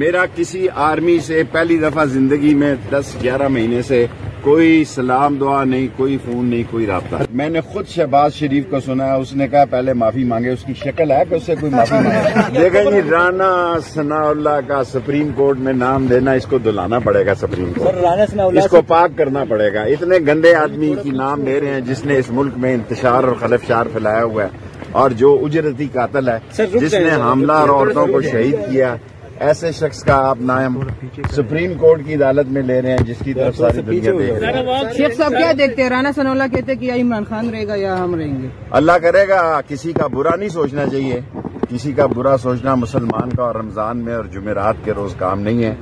میرا کسی آرمی سے پہلی دفعہ زندگی میں 10-11 مہینے سے کوئی سلام دعا نہیں، کوئی فون نہیں، کوئی رابطہ۔ میں نے خود شہباز شریف کو سنا ہے، اس نے کہا پہلے معافی مانگے۔ اس کی شکل ہے کہ اس سے کوئی معافی مانگے؟ دیکھیں جی، رانا ثناء اللہ کا سپریم کورٹ میں نام دینا، اس کو دلانا پڑے گا سپریم کورٹ، اس کو پاک کرنا پڑے گا۔ اتنے گندے آدمی کی نام دے رہے ہیں جس نے اس ملک میں انتشار اور خلفشار پھیلایا ہوا ہے، اور جو اجرتی قاتل ہے، جس نے حاملہ اور عورتوں کو شہید کیا، ایسے شخص کا آپ نام سپریم کورٹ کی عدالت میں لے رہے ہیں، جس کی طرف ساری دنیا دیکھ رہی ہے۔ شیخ صاحب کیا دیکھتے ہیں؟ رانا ثناء اللہ کہتے ہیں کہ یا عمران خان رہے گا یا ہم رہیں گے۔ اللہ کرے گا، کسی کا برا نہیں سوچنا چاہیے، کسی کا برا سوچنا مسلمان کا اور رمضان میں اور جمعرات کے روز کام نہیں ہے۔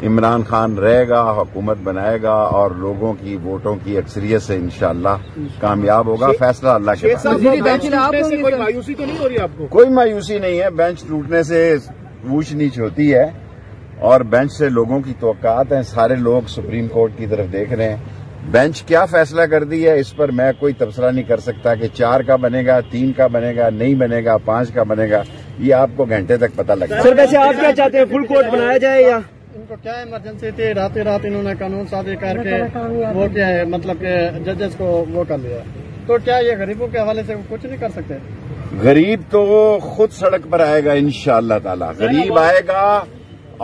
عمران خان رہے گا، حکومت بنائے گا، اور لوگوں کی ووٹوں کی اکثریت سے انشاءاللہ کامیاب ہوگا۔ فیصلہ اللہ کے پاس۔ کوئی مایوسی تو نہیں ہو رہی آپ کو؟ کوئی مایوسی نہیں ہے، بینچ ٹوٹنے سے اونچ نیچ ہوتی ہے، اور بینچ سے لوگوں کی توقعات ہیں۔ سارے لوگ سپریم کورٹ کی طرف دیکھ رہے ہیں، بینچ کیا فیصلہ کر دی ہے اس پر میں کوئی تبصرہ نہیں کر سکتا کہ 4 کا بنے گا، 3 کا بنے گا، نہیں بنے گا، 5 کا بنے گا، یہ آپ کو گھنٹے تک پتہ لگے گا۔ سر ویسے آپ کیا چاہتے ہیں، فل کورٹ بنایا جائے یا ان کو کیا ایمرجنسی تھی؟ رات انہوں نے قانون سازی کر کے وہ کیا ہے، مطلب کہ ججز کو وہ کر لیا، تو کیا یہ غریبوں کے حوالے سے کچھ نہیں کر سکتے؟ غریب تو خود سڑک پر آئے گا انشاءاللہ تعالی، غریب آئے گا،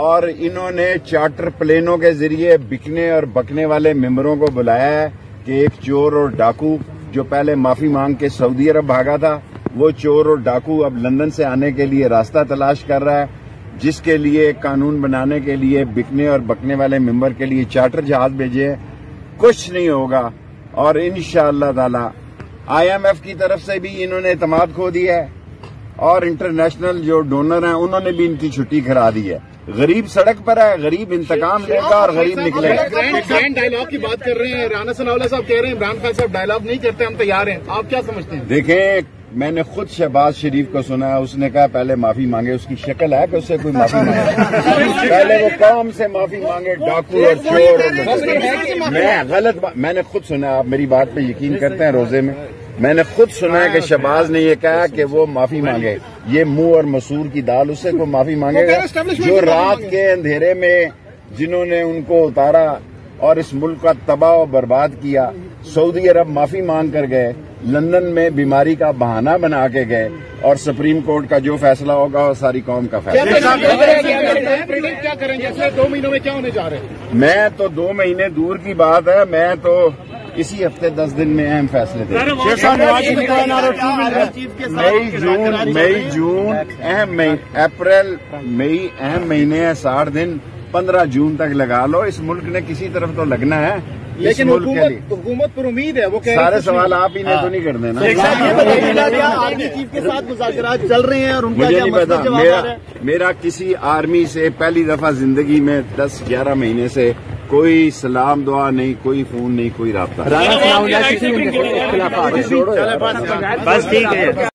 اور انہوں نے چارٹر پلینوں کے ذریعے بکنے اور بکنے والے ممبروں کو بلایا ہے کہ ایک چور اور ڈاکو جو پہلے معافی مانگ کے سعودی عرب بھاگا تھا، وہ چور اور ڈاکو اب لندن سے آنے کے لیے راستہ تلاش کر رہا ہے، جس کے لیے قانون بنانے کے لیے بکنے اور بکنے والے ممبر کے لیے چارٹر جہاز بھیجے ہیں۔ کچھ نہیں ہوگا، اور انشاءاللہ تعالی IMF کی طرف سے بھی انہوں نے اعتماد کھو دیا ہے، اور انٹرنیشنل جو ڈونر ہیں انہوں نے بھی ان کی چھٹی کرا دی ہے۔ غریب سڑک پر ہے، غریب انتقام لے گا اور غریب نکلے گا۔ گرینڈ ڈائیلاگ کی بات کر رہے ہیں، رانا ثناء اللہ صاحب کہہ رہے ہیں عمران خان صاحب ڈائیلاگ نہیں کرتے، ہم تیار ہیں، آپ کیا سمجھتے ہیں؟ دیکھیں، میں نے خود شہباز شریف کو سنا ہے، اس نے کہا پہلے معافی مانگے۔ اس کی شکل ہے کہ اس سے کوئی معافی مانگے؟ پہلے وہ قوم سے معافی مانگے، ڈاکو اور چور۔ میں نے خود سنا، آپ میری بات پہ یقین کرتے ہیں؟ روزے میں میں نے خود سنا ہے کہ شہباز نے یہ کہا کہ وہ معافی مانگے۔ یہ منہ اور مسور کی دال، اس سے کوئی معافی مانگے گا؟ جو رات کے اندھیرے میں جنہوں نے ان کو اتارا اور اس ملک کا تباہ و برباد کیا، سعودی عرب معافی مانگ کر گئے، لندن میں بیماری کا بہانہ بنا کے گئے، اور سپریم کورٹ کا جو فیصلہ ہوگا وہ ساری قوم کا فیصلہ۔ کیا کریں گے 2 مہینوں میں، کیا ہونے جا رہے ہیں؟ میں تو 2 مہینے دور کی بات ہے، میں تو اسی ہفتے 10 دن میں اہم فیصلے دیں گے۔ مئی جون اہم اپریل مئی اہم مہینے ہیں، 60 دن، 15 جون تک لگا لو۔ اس ملک نے کسی طرف تو لگنا ہے، لیکن حکومت پر امید ہے، وہ سارے سوال آپ ہی نے تو نہیں کر دینا۔ آرمی چیف کے ساتھ مذاکرات چل رہے ہیں اور ان کا مجھے نہیں پتا، میرا کسی آرمی سے پہلی دفعہ زندگی میں 10-11 مہینے سے کوئی سلام دعا نہیں، کوئی فون نہیں، کوئی رابطہ۔ بس ٹھیک ہے۔